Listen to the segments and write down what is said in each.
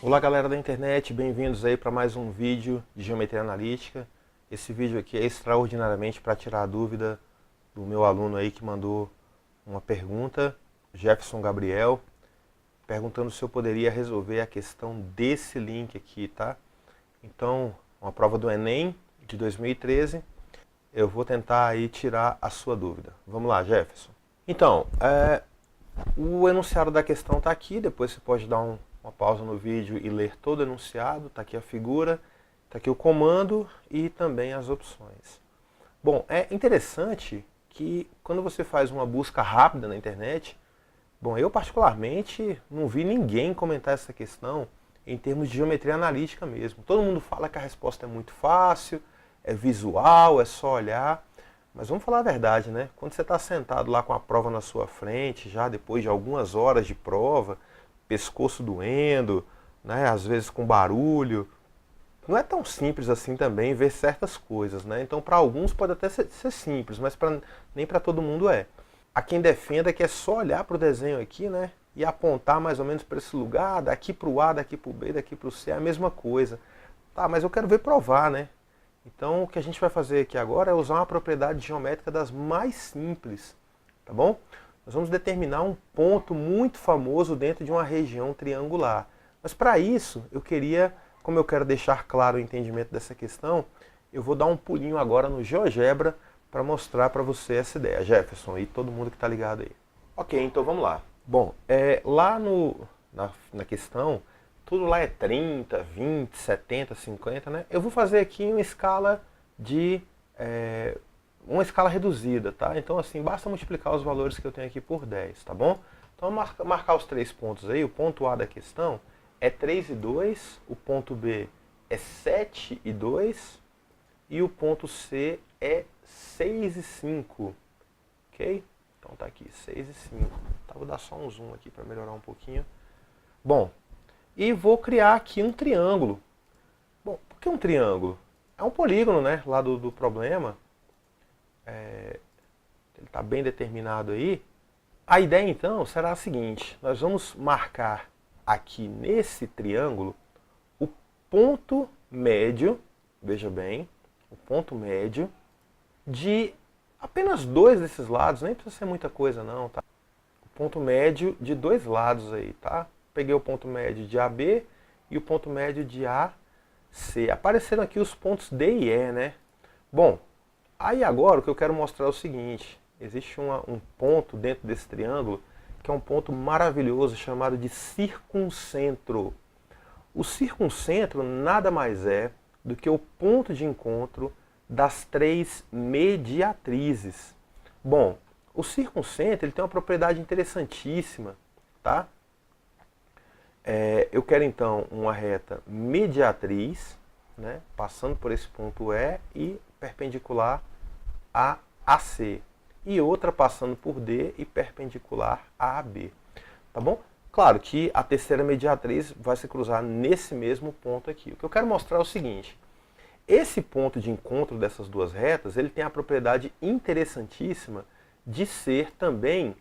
Olá galera da internet, bem-vindos aí para mais um vídeo de Geometria Analítica. Esse vídeo aqui é extraordinariamente para tirar a dúvida do meu aluno aí que mandou uma pergunta, Jefferson Gabriel, perguntando se eu poderia resolver a questão desse link aqui, tá? Então, uma prova do Enem de 2013, eu vou tentar aí tirar a sua dúvida. Vamos lá, Jefferson. Então, o enunciado da questão está aqui, depois você pode dar uma pausa no vídeo e ler todo o enunciado. Está aqui a figura, está aqui o comando e também as opções. Bom, é interessante que quando você faz uma busca rápida na internet, bom, eu particularmente não vi ninguém comentar essa questão em termos de geometria analítica mesmo. Todo mundo fala que a resposta é muito fácil, é visual, é só olhar. Mas vamos falar a verdade, né? Quando você está sentado lá com a prova na sua frente, já depois de algumas horas de prova, pescoço doendo, né? Às vezes com barulho, não é tão simples assim também ver certas coisas, né? Então para alguns pode até ser simples, mas nem para todo mundo é. Há quem defenda que é só olhar para o desenho aqui, né? E apontar mais ou menos para esse lugar, daqui para o A, daqui para o B, daqui para o C, é a mesma coisa. Tá, mas eu quero ver provar, né? Então o que a gente vai fazer aqui agora é usar uma propriedade geométrica das mais simples, tá bom? Nós vamos determinar um ponto muito famoso dentro de uma região triangular. Mas para isso, como eu quero deixar claro o entendimento dessa questão, eu vou dar um pulinho agora no GeoGebra para mostrar para você essa ideia, Jefferson e todo mundo que está ligado aí. Ok, então vamos lá. Bom, lá na questão, tudo lá é 30, 20, 70, 50, né? Eu vou fazer aqui uma escala uma escala reduzida, tá? Então assim, basta multiplicar os valores que eu tenho aqui por 10, tá bom? Então marcar os 3 pontos aí, o ponto A da questão é 3 e 2, o ponto B é 7 e 2 e o ponto C é 6 e 5, ok? Então tá aqui, 6 e 5. Tá, vou dar só um zoom aqui para melhorar um pouquinho. Bom, e vou criar aqui um triângulo. Bom, por que um triângulo? É um polígono, né, lá do problema. Ele está bem determinado aí. A ideia então será a seguinte: nós vamos marcar aqui nesse triângulo o ponto médio, veja bem, o ponto médio de apenas dois desses lados, nem precisa ser muita coisa não, tá? O ponto médio de dois lados aí, tá? Peguei o ponto médio de AB e o ponto médio de AC. Apareceram aqui os pontos D e E, né? Bom, aí agora o que eu quero mostrar é o seguinte: existe um ponto dentro desse triângulo que é um ponto maravilhoso chamado de circuncentro. O circuncentro nada mais é do que o ponto de encontro das três mediatrizes. Bom, o circuncentro ele tem uma propriedade interessantíssima, tá? Eu quero então uma reta mediatriz, né, passando por esse ponto E e perpendicular a AC. E outra passando por D e perpendicular a AB. Tá bom? Claro que a terceira mediatriz vai se cruzar nesse mesmo ponto aqui. O que eu quero mostrar é o seguinte: esse ponto de encontro dessas duas retas, ele tem a propriedade interessantíssima de ser também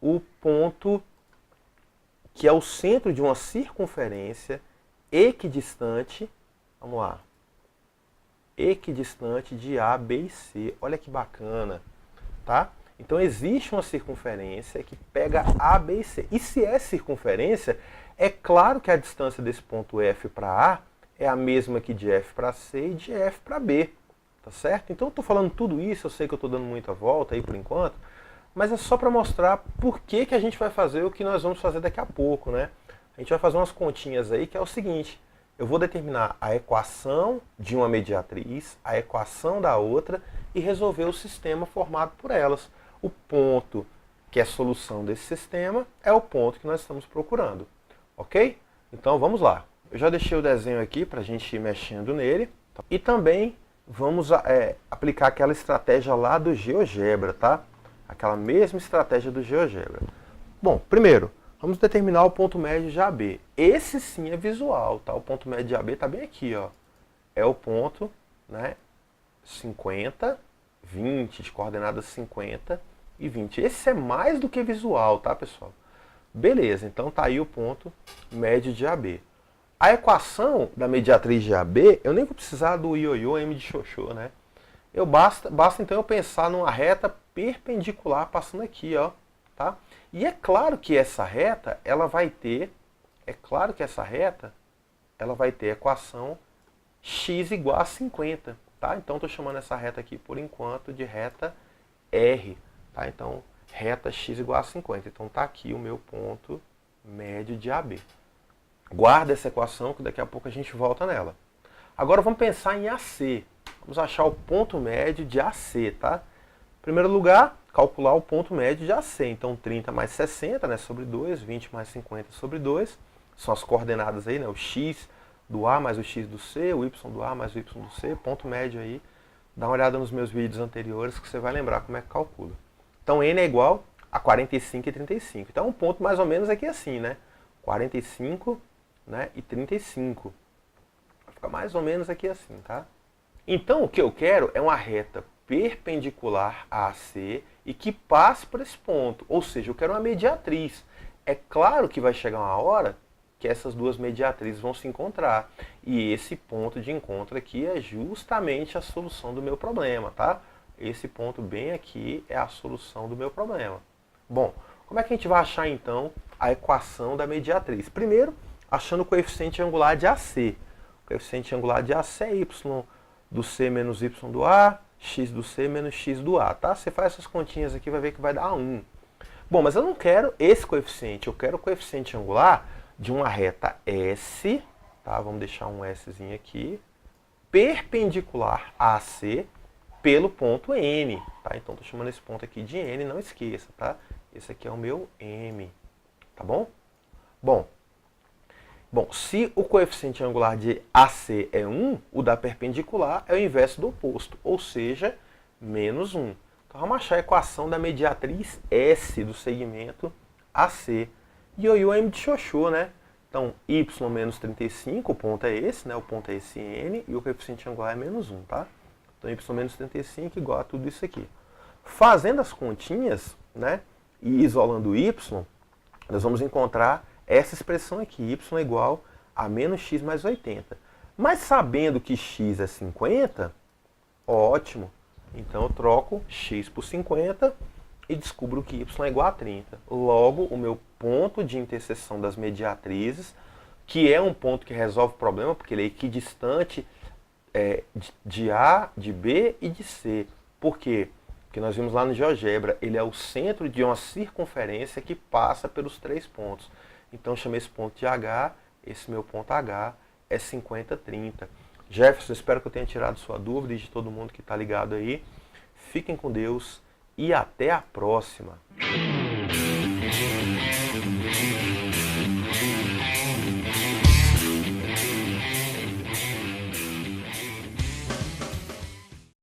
o ponto que é o centro de uma circunferência equidistante, vamos lá, equidistante de A, B e C. Olha que bacana, tá? Então existe uma circunferência que pega A, B e C. E se é circunferência, é claro que a distância desse ponto F para A é a mesma que de F para C e de F para B, tá certo? Então eu estou falando tudo isso, eu sei que eu estou dando muita volta aí por enquanto, mas é só para mostrar por que a gente vai fazer o que nós vamos fazer daqui a pouco, né? A gente vai fazer umas continhas aí que é o seguinte: eu vou determinar a equação de uma mediatriz, a equação da outra e resolver o sistema formado por elas. O ponto que é a solução desse sistema é o ponto que nós estamos procurando, ok? Então vamos lá. Eu já deixei o desenho aqui para a gente ir mexendo nele. E também vamos aplicar aquela estratégia lá do GeoGebra, tá? Aquela mesma estratégia do GeoGebra. Bom, primeiro, vamos determinar o ponto médio de AB. Esse sim é visual, tá? O ponto médio de AB está bem aqui, ó. É o ponto, né, 50, 20, de coordenadas 50 e 20. Esse é mais do que visual, tá, pessoal? Beleza, então tá aí o ponto médio de AB. A equação da mediatriz de AB, eu nem vou precisar do ioiô M de xoxô, né? Basta então eu pensar numa reta perpendicular passando aqui, ó, tá? E é claro que essa reta, ela vai ter a equação x igual a 50, tá? Então estou chamando essa reta aqui por enquanto de reta R, tá? Então reta x igual a 50. Então tá aqui o meu ponto médio de AB. Guarda essa equação que daqui a pouco a gente volta nela. Agora vamos pensar em AC. Vamos achar o ponto médio de AC, tá? Em primeiro lugar, calcular o ponto médio de AC. Então 30 mais 60, né, sobre 2, 20 mais 50 sobre 2. São as coordenadas aí, né? O x do A mais o x do C, o y do A mais o y do C, ponto médio aí. Dá uma olhada nos meus vídeos anteriores que você vai lembrar como é que calcula. Então n é igual a 45 e 35. Então um ponto mais ou menos aqui assim, né? 45, né, e 35. Vai ficar mais ou menos aqui assim, tá? Então o que eu quero é uma reta perpendicular a AC e que passe por esse ponto. Ou seja, eu quero uma mediatriz. É claro que vai chegar uma hora que essas duas mediatrizes vão se encontrar. E esse ponto de encontro aqui é justamente a solução do meu problema, tá? Esse ponto bem aqui é a solução do meu problema. Bom, como é que a gente vai achar então a equação da mediatriz? Primeiro, achando o coeficiente angular de AC. O coeficiente angular de AC é y do C menos y do A, x do C menos x do A, tá? Você faz essas continhas aqui, vai ver que vai dar 1. Bom, mas eu não quero esse coeficiente, eu quero o coeficiente angular de uma reta S, tá? Vamos deixar um Szinho aqui, perpendicular a AC pelo ponto N, tá? Então estou chamando esse ponto aqui de N, não esqueça, tá? Esse aqui é o meu M, tá bom? Bom, se o coeficiente angular de AC é 1, o da perpendicular é o inverso do oposto, ou seja, menos 1. Então vamos achar a equação da mediatriz S do segmento AC. Ioiô M de xoxô, né? Então, y menos 35, o ponto é esse, né? O ponto é esse N, e o coeficiente angular é menos 1, tá? Então, y menos 35 igual a tudo isso aqui. Fazendo as continhas, né? E isolando o y, nós vamos encontrar essa expressão aqui, y igual a menos x mais 80. Mas sabendo que x é 50, ótimo. Então eu troco x por 50 e descubro que y é igual a 30. Logo, o meu ponto de interseção das mediatrizes, que é um ponto que resolve o problema, porque ele é equidistante de A, de B e de C. Por quê? Porque nós vimos lá no GeoGebra, ele é o centro de uma circunferência que passa pelos 3 pontos. Então eu chamei esse ponto de H, esse meu ponto H é 50, 30. Jefferson, espero que eu tenha tirado sua dúvida e de todo mundo que está ligado aí. Fiquem com Deus e até a próxima.